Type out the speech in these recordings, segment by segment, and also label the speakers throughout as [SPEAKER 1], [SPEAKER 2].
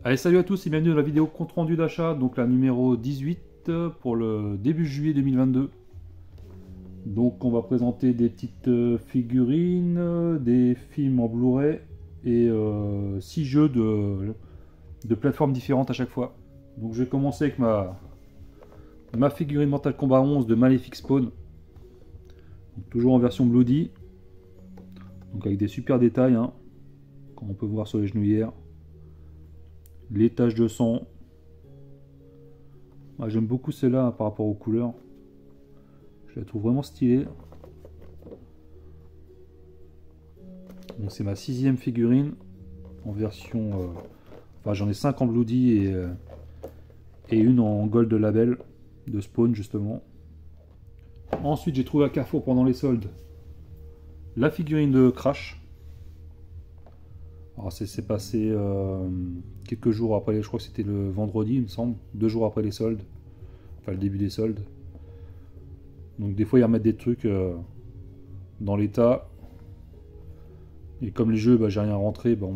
[SPEAKER 1] Allez, salut à tous et bienvenue dans la vidéo compte rendu d'achat, donc la numéro 18 pour le début juillet 2022. Donc on va présenter des petites figurines, des films en Blu-ray et 6 jeux de plateformes différentes à chaque fois. Donc je vais commencer avec ma figurine Mortal Kombat 11 de Malefic Spawn. Donc, toujours en version Bloody. Donc avec des super détails, hein, comme on peut voir sur les genouillères. Les taches de sang. Ah, j'aime beaucoup celle-là par rapport aux couleurs. Je la trouve vraiment stylée. Donc c'est ma 6e figurine en version... enfin j'en ai 5 en Bloody et une en Gold Label de Spawn justement. Ensuite j'ai trouvé à Carrefour pendant les soldes la figurine de Crash. Alors c'est passé quelques jours après, je crois que c'était le vendredi il me semble, 2 jours après les soldes, enfin le début des soldes. Donc des fois ils remettent des trucs dans l'état, et comme les jeux j'ai rien rentré, bon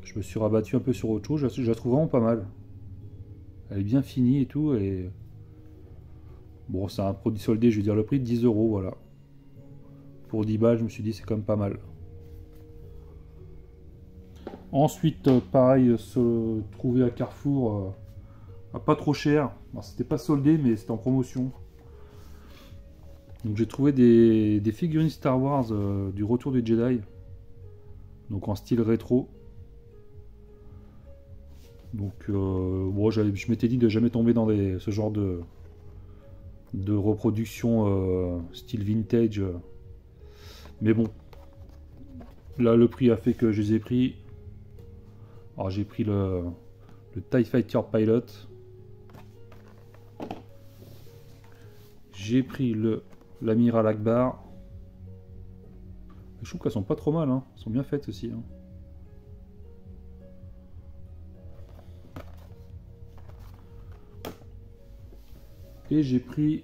[SPEAKER 1] je me suis rabattu un peu sur autre chose. Je la trouve vraiment pas mal, elle est bien finie et tout, et bon c'est un produit soldé, je vais dire le prix de 10 €, voilà. Pour 10 balles je me suis dit c'est quand même pas mal. Ensuite, pareil, se trouver à Carrefour à pas trop cher. C'était pas soldé, mais c'était en promotion. Donc j'ai trouvé des figurines Star Wars du Retour des Jedi. Donc en style rétro. Donc bon, je m'étais dit de jamais tomber dans ce genre de reproduction style vintage. Mais bon, là le prix a fait que je les ai pris. Alors j'ai pris le TIE Fighter Pilot, j'ai pris l'Amiral Akbar. Je trouve qu'elles sont pas trop mal, hein. Elles sont bien faites aussi, hein. Et j'ai pris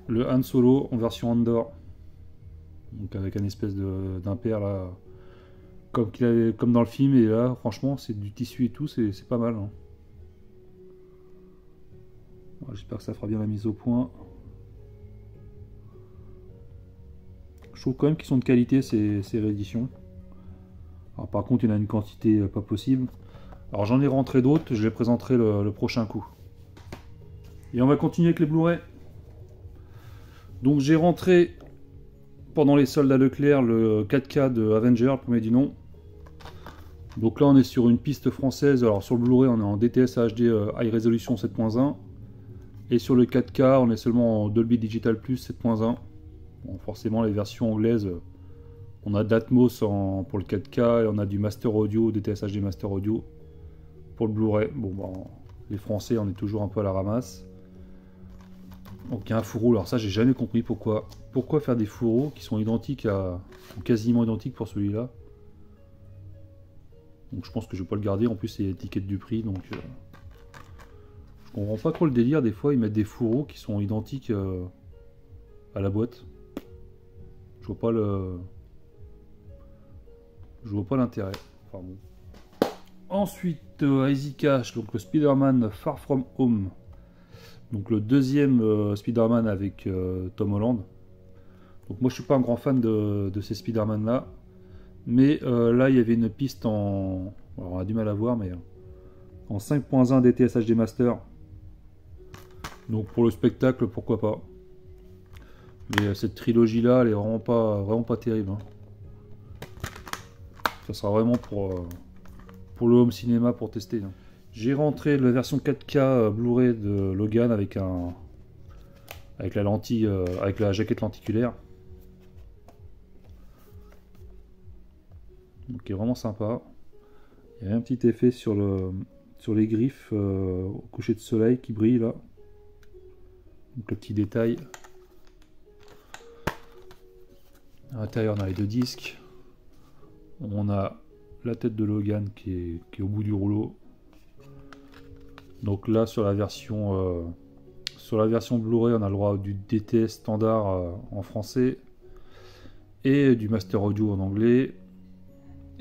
[SPEAKER 1] le Han Solo en version Andor, donc avec un espèce d'impair là. Comme dans le film, et là franchement c'est du tissu et tout, c'est pas mal, hein. J'espère que ça fera bien la mise au point. Je trouve quand même qu'ils sont de qualité ces rééditions. Alors par contre il y en a une quantité pas possible. Alors j'en ai rentré d'autres, je les présenterai le prochain coup. Et on va continuer avec les Blu-ray. Donc j'ai rentré pendant les soldes à Leclerc le 4K de Avenger, le premier du nom. Donc là on est sur une piste française, alors sur le Blu-ray on est en DTS HD High Resolution 7.1 et sur le 4K on est seulement en Dolby Digital Plus 7.1. Bon, forcément les versions anglaises, on a d'Atmos pour le 4K et on a du Master Audio, DTS HD Master Audio pour le Blu-ray. Bon les français on est toujours un peu à la ramasse. Donc il y a un fourreau, alors ça j'ai jamais compris pourquoi faire des fourreaux qui sont identiques ou quasiment identiques pour celui-là. Donc je pense que je vais pas le garder, en plus c'est l'étiquette du prix, donc je comprends pas trop le délire. Des fois ils mettent des fourreaux qui sont identiques à la boîte. Je vois pas l'intérêt. Enfin bon. Ensuite Easy Cash, donc le Spider-Man Far From Home, donc le deuxième Spider-Man avec Tom Holland. Donc moi je suis pas un grand fan de ces Spider-Man là. Mais là il y avait une piste en... Alors, on a du mal à voir, mais en 5.1 DTS HD Master. Donc pour le spectacle, pourquoi pas. Mais cette trilogie là, elle est vraiment pas terrible, hein. Ça sera vraiment pour le home cinéma, pour tester, hein. J'ai rentré la version 4K Blu-ray de Logan avec la lentille, avec la jaquette lenticulaire. Donc il est vraiment sympa. Il y a un petit effet sur les griffes au coucher de soleil qui brille là. Donc le petit détail. À l'intérieur on a les 2 disques. On a la tête de Logan qui est au bout du rouleau. Donc là sur la version Blu-ray on a le droit du DTS standard en français et du Master Audio en anglais.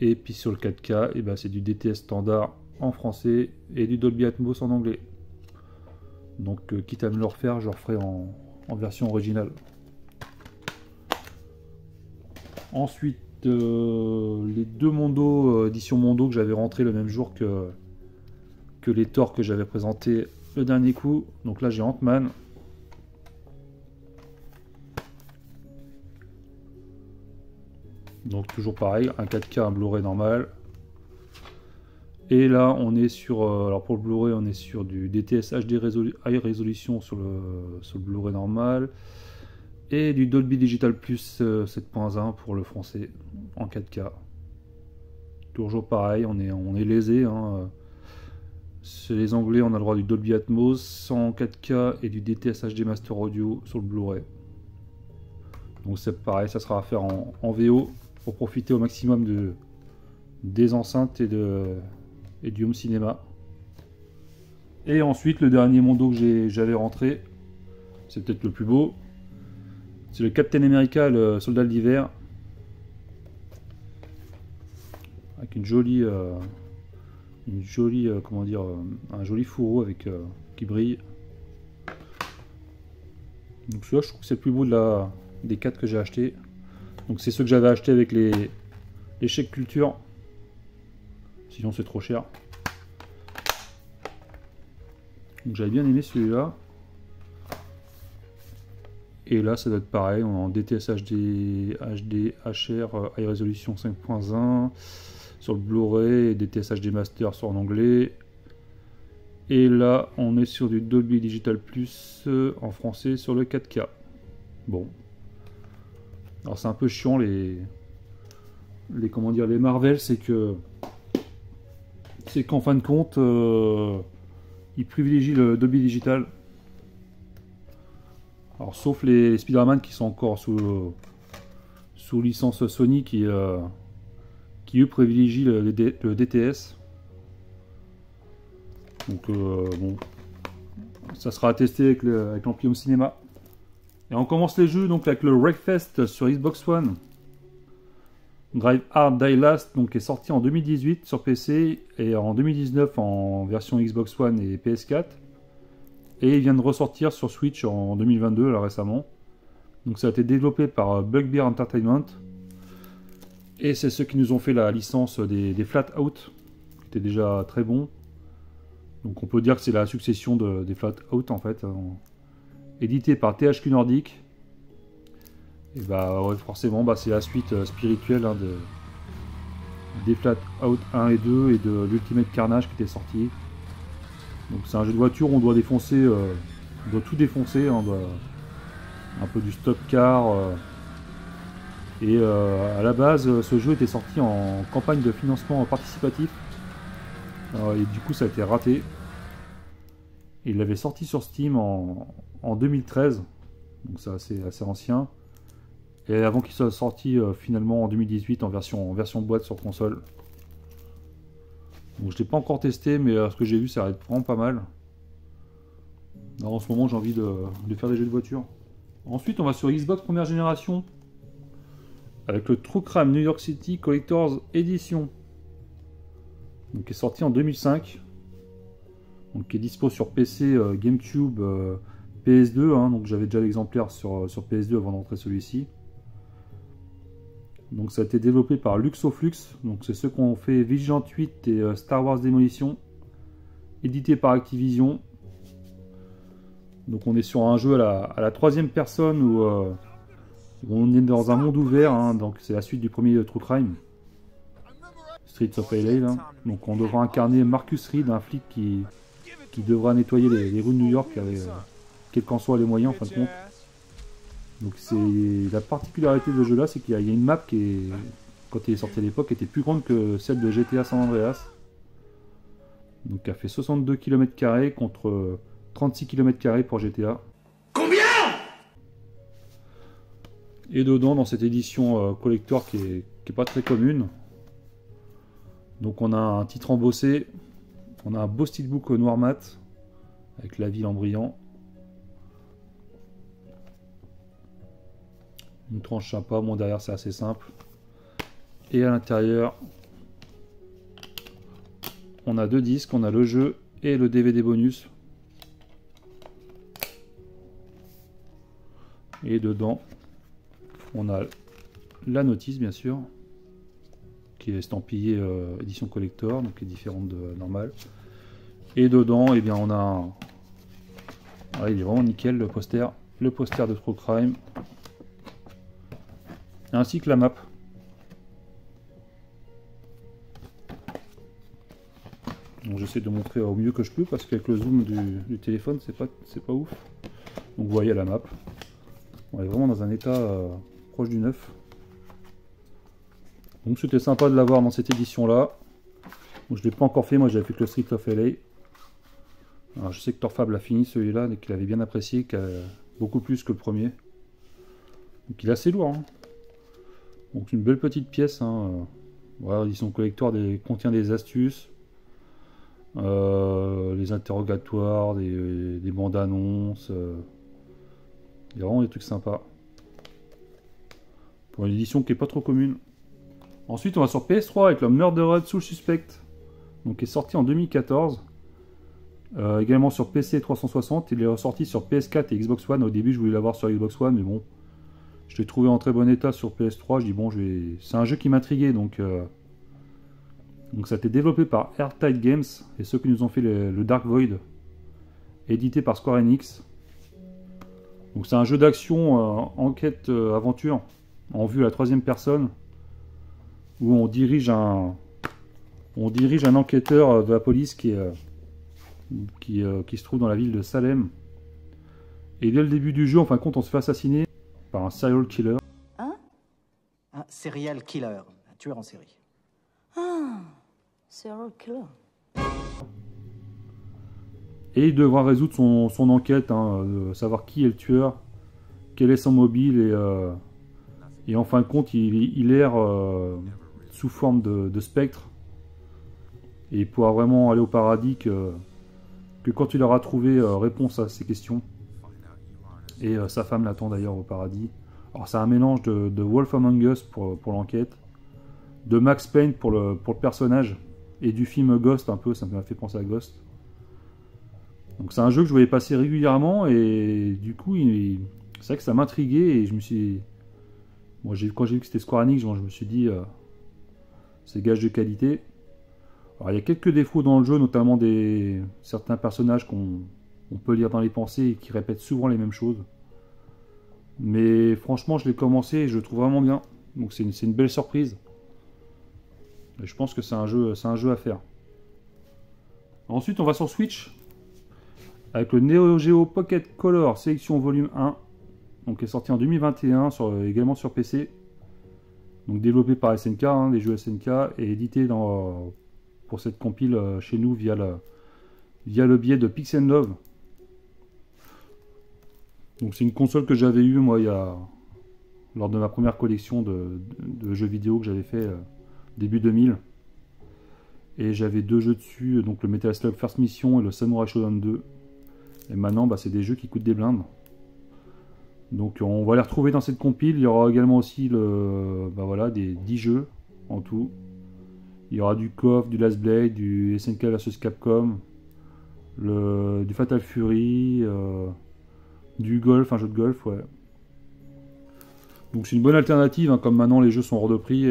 [SPEAKER 1] Et puis sur le 4K, et ben c'est du DTS standard en français et du Dolby Atmos en anglais. Donc quitte à me le refaire, je le referai en version originale. Ensuite, les deux Mondo, édition Mondo que j'avais rentré le même jour que les Thor que j'avais présenté le dernier coup. Donc là j'ai Ant-Man. Donc toujours pareil, un 4K, un Blu-ray normal. Et là on est sur, alors pour le Blu-ray on est sur du DTS HD High Resolution sur le Blu-ray normal. Et du Dolby Digital Plus 7.1 pour le français en 4K. Toujours pareil, on est lésé. Hein. Chez les Anglais on a le droit du Dolby Atmos en 4K et du DTS HD Master Audio sur le Blu-ray. Donc c'est pareil, ça sera à faire en VO pour profiter au maximum des enceintes et du home cinéma. Et ensuite le dernier Mondo que j'avais rentré, c'est peut-être le plus beau, c'est le Captain America, le soldat de l'hiver, avec une jolie comment dire, un joli fourreau avec qui brille. Donc celui-là je trouve que c'est le plus beau des 4 que j'ai acheté. Donc c'est ceux que j'avais acheté avec les chèques culture. Sinon c'est trop cher. Donc j'avais bien aimé celui-là. Et là ça doit être pareil, on est en DTS HD HR High Resolution 5.1 sur le Blu-ray et DTS HD Master sur en anglais. Et là on est sur du Dolby Digital Plus en français sur le 4K. Bon. Alors c'est un peu chiant les comment dire, les Marvel, c'est qu'en fin de compte ils privilégient le Dolby Digital. Alors sauf les Spider-Man qui sont encore sous licence Sony qui eux privilégient le DTS. Donc bon, ça sera à tester avec l'ampli home cinéma. Et on commence les jeux donc avec le Wreckfest sur Xbox One. Drive Hard Die Last donc est sorti en 2018 sur PC et en 2019 en version Xbox One et PS4. Et il vient de ressortir sur Switch en 2022 là récemment. Donc ça a été développé par Bugbear Entertainment. Et c'est ceux qui nous ont fait la licence des Flat Out, qui était déjà très bon. Donc on peut dire que c'est la succession des Flat Out en fait. Édité par THQ Nordic. Et bah ouais, forcément bah, c'est la suite spirituelle hein, des Flat Out 1 et 2 et de l'Ultimate Carnage qui était sorti. Donc c'est un jeu de voiture où on doit défoncer, on doit tout défoncer, hein, un peu du stock car. Et à la base ce jeu était sorti en campagne de financement participatif. Et du coup ça a été raté. Et il l'avait sorti sur Steam en 2013, donc c'est assez ancien. Et avant qu'il soit sorti finalement en 2018 en version boîte sur console. Donc je l'ai pas encore testé, mais ce que j'ai vu ça a être vraiment pas mal. Alors, en ce moment j'ai envie de faire des jeux de voiture. Ensuite on va sur Xbox première génération avec le True Crime New York City Collector's Edition, donc qui est sorti en 2005. Donc qui est dispo sur PC, GameCube, PS2, hein, donc j'avais déjà l'exemplaire sur PS2 avant d'entrer celui-ci. Donc ça a été développé par Luxoflux, donc c'est ceux qui ont fait Vigilant 8 et Star Wars Demolition, édité par Activision. Donc on est sur un jeu à la troisième personne où on est dans un monde ouvert, hein, donc c'est la suite du premier True Crime, Streets of LA. Hein. Donc on devra incarner Marcus Reed, un flic qui devra nettoyer les rues de New York, quels qu'en soient les moyens en fin de compte. Donc c'est la particularité de ce jeu là, c'est qu'il y a une map qui quand il est sorti à l'époque, était plus grande que celle de GTA San Andreas. Donc qui a fait 62 km² contre 36 km² pour GTA.
[SPEAKER 2] Combien?
[SPEAKER 1] Et dedans, dans cette édition collector qui est pas très commune, donc on a un titre embossé, on a un beau steelbook noir mat avec la ville en brillant, une tranche sympa. Bon, derrière c'est assez simple, et à l'intérieur on a 2 disques, on a le jeu et le DVD bonus. Et dedans, on a la notice bien sûr, qui est estampillée édition collector, donc qui est différente de normale. Et dedans, eh bien, on a un... Ah, il est vraiment nickel le poster de True Crime, ainsi que la map. Donc j'essaie de montrer au mieux que je peux parce qu'avec le zoom du téléphone, c'est pas ouf. Donc vous voyez la map. On est vraiment dans un état proche du neuf. Donc c'était sympa de l'avoir dans cette édition là. Donc, je ne l'ai pas encore fait, moi j'avais fait que le Street of LA. Alors, je sais que Torfab l'a fini celui-là et qu'il avait bien apprécié, beaucoup plus que le premier. Donc il est assez lourd. Hein. Donc une belle petite pièce. Hein. Voilà, l'édition collector contient des astuces, les interrogatoires, des bandes annonces. Il y a vraiment des trucs sympas. Pour une édition qui n'est pas trop commune. Ensuite on va sur PS3 avec le Murdered Soul Suspect. Donc qui est sorti en 2014. Également sur PC 360. Il est ressorti sur PS4 et Xbox One. Au début je voulais l'avoir sur Xbox One mais bon. Je l'ai trouvé en très bon état sur PS3. Je dis bon, c'est un jeu qui m'intriguait donc ça a été développé par Airtight Games et ceux qui nous ont fait le Dark Void, édité par Square Enix. Donc c'est un jeu d'action enquête aventure en vue à la 3e personne où on dirige un enquêteur de la police qui se trouve dans la ville de Salem. Et dès le début du jeu, en fin de compte, on se fait assassiner par un serial killer.
[SPEAKER 2] Hein? Un serial killer, un tueur en série.
[SPEAKER 3] Ah, serial killer.
[SPEAKER 1] Et il devra résoudre son enquête, hein, savoir qui est le tueur, quel est son mobile, et en fin de compte, il erre sous forme de spectre. Et il pourra vraiment aller au paradis que quand il aura trouvé réponse à ses questions. Et sa femme l'attend d'ailleurs au paradis. Alors c'est un mélange de Wolf Among Us pour l'enquête, de Max Payne pour le personnage, et du film Ghost un peu, ça m'a fait penser à Ghost. Donc c'est un jeu que je voyais passer régulièrement et du coup c'est vrai que ça m'intriguait et je me suis... Bon, quand j'ai vu que c'était Square Enix, je me suis dit c'est gage de qualité. Alors il y a quelques défauts dans le jeu, notamment certains personnages qu'on peut lire dans les pensées et qui répètent souvent les mêmes choses. Mais franchement je l'ai commencé et je le trouve vraiment bien. Donc c'est une belle surprise. Et je pense que c'est un jeu à faire. Ensuite on va sur Switch avec le Neo Geo Pocket Color Sélection Volume 1, donc qui est sorti en 2021, également sur PC. Donc développé par SNK, hein, des jeux SNK, et édité pour cette compile chez nous via le biais de Pixel Love. Donc c'est une console que j'avais eue moi lors de ma première collection de jeux vidéo que j'avais fait début 2000. Et j'avais 2 jeux dessus, donc le Metal Slug First Mission et le Samurai Shodown 2. Et maintenant, c'est des jeux qui coûtent des blindes. Donc on va les retrouver dans cette compile. Il y aura également aussi des 10 jeux en tout. Il y aura du KOF, du Last Blade, du SNK vs Capcom, du Fatal Fury, du golf, un jeu de golf, ouais. Donc c'est une bonne alternative, hein, comme maintenant les jeux sont hors de prix.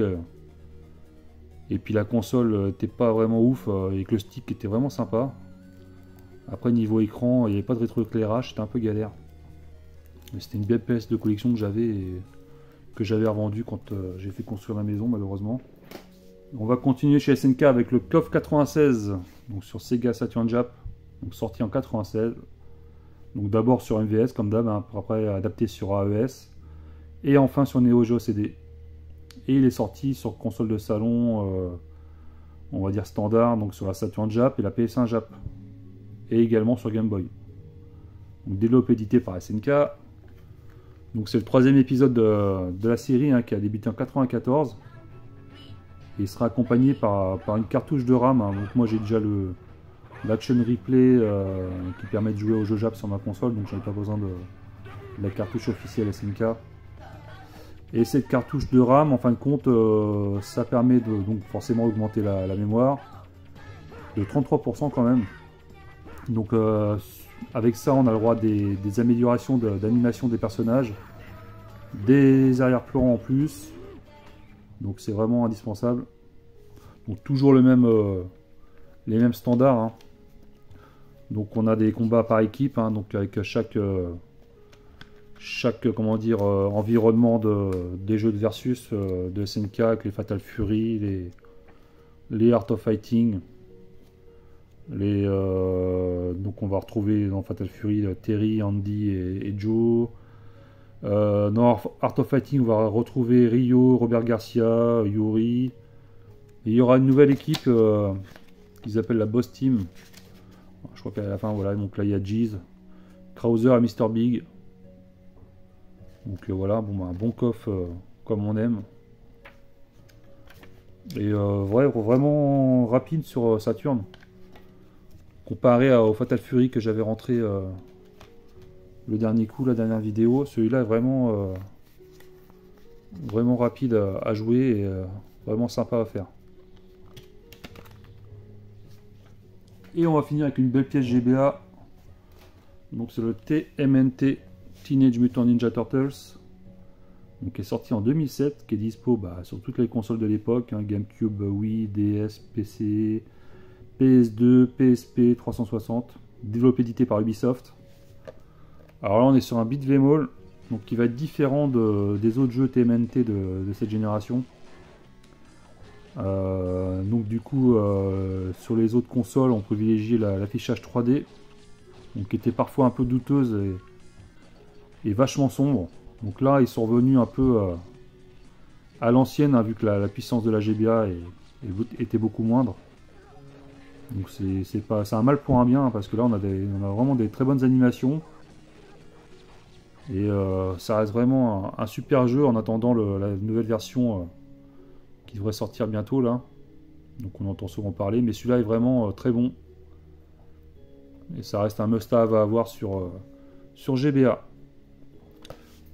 [SPEAKER 1] Et puis la console n'était pas vraiment ouf, et que le stick était vraiment sympa. Après niveau écran, il n'y avait pas de rétroéclairage, c'était un peu galère. Mais c'était une belle pièce de collection que j'avais et que j'avais revendue quand j'ai fait construire la maison malheureusement. On va continuer chez SNK avec le KOF 96, donc sur Sega Saturn Jap, donc sorti en 96. Donc d'abord sur MVS comme d'hab, hein, après adapté sur AES. Et enfin sur Neo Geo CD. Et il est sorti sur console de salon, on va dire standard, donc sur la Saturn Jap et la PS1 Jap. Et également sur Game Boy. Donc développé édité par SNK. Donc c'est le 3e épisode de la série, hein, qui a débuté en 94. Et il sera accompagné par une cartouche de RAM. Hein. Donc moi j'ai déjà l'Action Replay qui permet de jouer au jeu Jap sur ma console, donc j'en ai pas besoin de la cartouche officielle SNK. Et cette cartouche de RAM, en fin de compte, ça permet de donc forcément augmenter la mémoire. de 33% quand même. Donc avec ça on a le droit des améliorations d'animation des personnages, des arrière-plans en plus, donc c'est vraiment indispensable. Donc toujours les mêmes standards, hein. Donc on a des combats par équipe, hein, donc avec chaque comment dire, environnement des jeux de versus de SNK, avec les Fatal Fury, les Art of Fighting, donc on va retrouver dans Fatal Fury Terry, Andy et Joe. Dans Art of Fighting on va retrouver Ryo, Robert Garcia, Yuri. Et il y aura une nouvelle équipe qu'ils appellent la Boss Team. Je crois qu'à la fin, voilà, donc là il y a Jeez, Krauser et Mr. Big. Donc voilà, bon, un bon coffre comme on aime. Et vraiment rapide sur Saturn. Comparé au Fatal Fury que j'avais rentré le dernier coup, la dernière vidéo, celui-là est vraiment rapide à jouer et vraiment sympa à faire. Et on va finir avec une belle pièce GBA. Donc c'est le TMNT Teenage Mutant Ninja Turtles. Donc qui est sorti en 2007, qui est dispo sur toutes les consoles de l'époque, hein, GameCube, Wii, DS, PC, PS2, PSP, 360. Développé édité par Ubisoft. Alors là on est sur un beat'em all, donc qui va être différent des autres jeux TMNT de cette génération. Donc du coup sur les autres consoles on privilégiait l'affichage 3D, donc qui était parfois un peu douteuse et vachement sombre. Donc là ils sont revenus un peu à l'ancienne, hein, vu que la puissance de la GBA était beaucoup moindre. Donc c'est un mal pour un bien, hein, parce que là on a vraiment des très bonnes animations. Et ça reste vraiment un super jeu en attendant la nouvelle version qui devrait sortir bientôt là. Donc on entend souvent parler, mais celui-là est vraiment très bon. Et ça reste un must-have à avoir sur GBA.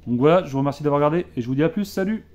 [SPEAKER 1] Donc voilà, je vous remercie d'avoir regardé et je vous dis à plus, salut!